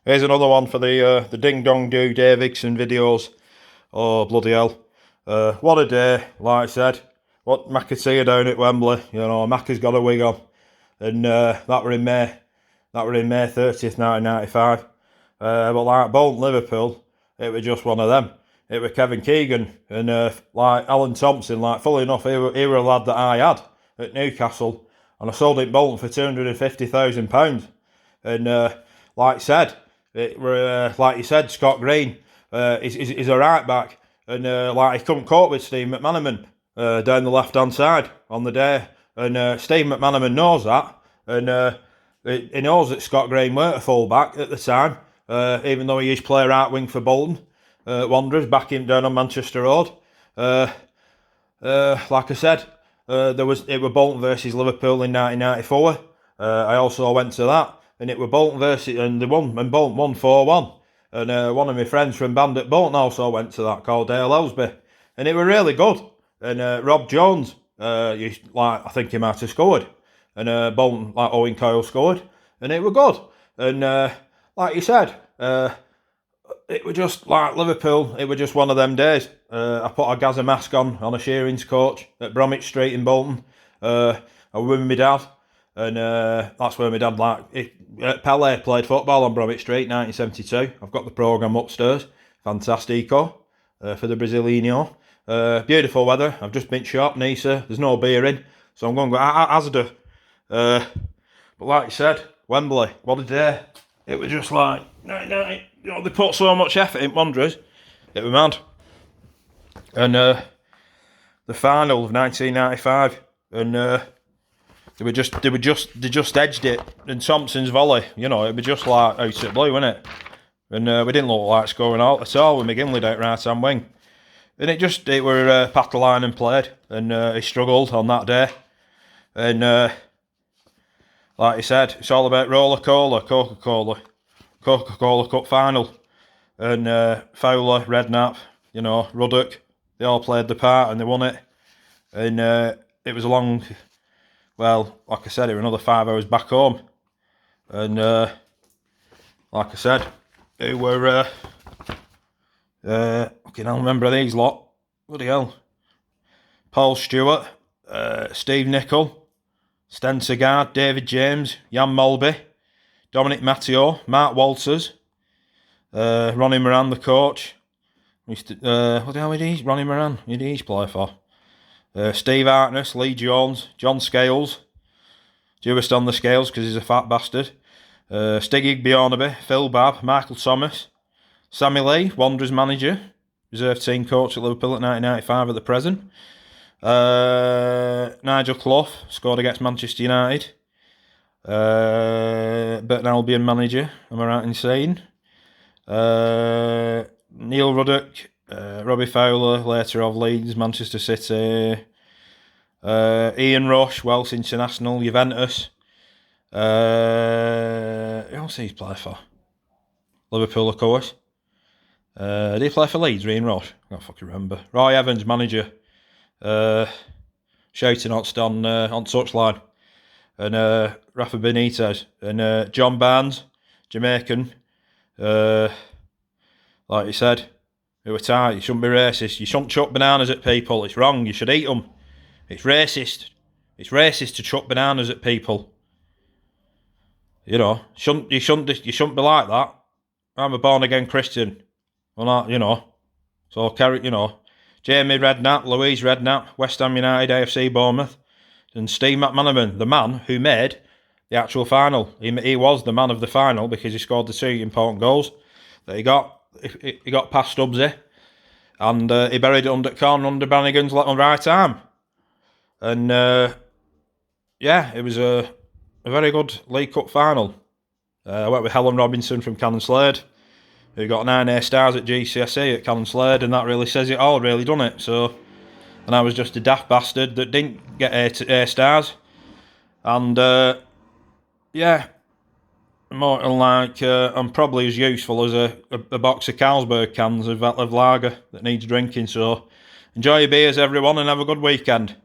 Here's another one for the Ding Dong Do Dave Higson videos. Oh, bloody hell. What a day, like I said. What McAteer down at Wembley. You know, Macca's got a wig on. And that were in May. That were in May 30th, 1995. But like Bolton Liverpool, it was just one of them. It was Kevin Keegan and like Alan Thompson. Like, fully enough, he were a lad that I had at Newcastle. And I sold it Bolton for £250,000. And like I said, it were, like you said, Scott Green is a right back. And like, he couldn't cope with Steve McManaman down the left-hand side on the day. And Steve McManaman knows that. And he knows that Scott Green weren't a full-back at the time, even though he used to play right wing for Bolton Wanderers, back him down on Manchester Road. Like I said, it was Bolton versus Liverpool in 1994. I also went to that, and it was Bolton versus, and they won, and Bolton won 4-1. And one of my friends from Bandit Bolton also went to that, called Dale Elsby, and it was really good. And Rob Jones, I think he might have scored, and Bolton, like Owen Coyle, scored, and it was good. And like you said, it was just like Liverpool. It was just one of them days. I put a Gaza mask on a shearings coach at Bromwich Street in Bolton. I was with my dad, and that's where my dad, Pele played football on Bromwich Street, 1972. I've got the programme upstairs. Fantastico for the Brasileño. Beautiful weather. I've just been shop, Nisa. There's no beer in, so I'm going to go Asda. But like I said, Wembley, what a day. It was just like, you know, they put so much effort in Wanderers. It was mad. And the final of 1995, and they just edged it. And Thompson's volley, you know, it was just like out at blue, wasn't it? And we didn't look like scoring out at all with McGinley down right hand wing. And it were Patterline played, and he struggled on that day. And like I said, it's all about Coca-Cola Cup final. And Fowler, Redknapp, you know, Ruddock, they all played the part and they won it. And it was a long, well, like I said, it was another 5 hours back home. And like I said, it were, fucking hell, remember these lot. Bloody hell. Paul Stewart, Steve Nicol, Sten Segard, David James, Jan Molby, Dominic Matteo, Mark Walters, Ronnie Moran, the coach. What the hell did he? Ronnie Moran, who did he play for? Steve Harkness, Lee Jones, John Scales. Dewest on the scales because he's a fat bastard. Stig Bjornaby, Phil Babb, Michael Thomas, Sammy Lee, Wanderers manager, reserve team coach at Liverpool at 1995 at the present. Nigel Clough scored against Manchester United. Burton Albion manager, am I right in saying? Neil Ruddock, Robbie Fowler, later of Leeds, Manchester City. Ian Rush, Welsh international, Juventus. Who else did he play for? Liverpool, of course. Did he play for Leeds, Ian Rush? I can't fucking remember. Roy Evans, manager. Shouting on touchline. And Rafa Benitez. And John Barnes, Jamaican. Like you said, it was tight. You shouldn't be racist. You shouldn't chuck bananas at people. It's wrong. You should eat them. It's racist. It's racist to chuck bananas at people. You know, you shouldn't be like that. I'm a born again Christian. Well, not, you know. So carry, you know, Jamie Redknapp, Louise Redknapp, West Ham United, AFC Bournemouth, and Steve McManaman, the man who made the actual final. He was the man of the final because he scored the 2 important goals that he got. He got past Stubbsy, and he buried it under corner under Brannigan's right arm. And yeah, it was a very good League Cup final. I went with Helen Robinson from Cannon Slade, who got 9 A stars at GCSE at Cannon Slade, and that really says it all, really, doesn't it? So, and I was just a daft bastard that didn't get A stars. And yeah, more like I'm probably as useful as a box of Carlsberg cans of lager that needs drinking. So enjoy your beers, everyone, and have a good weekend.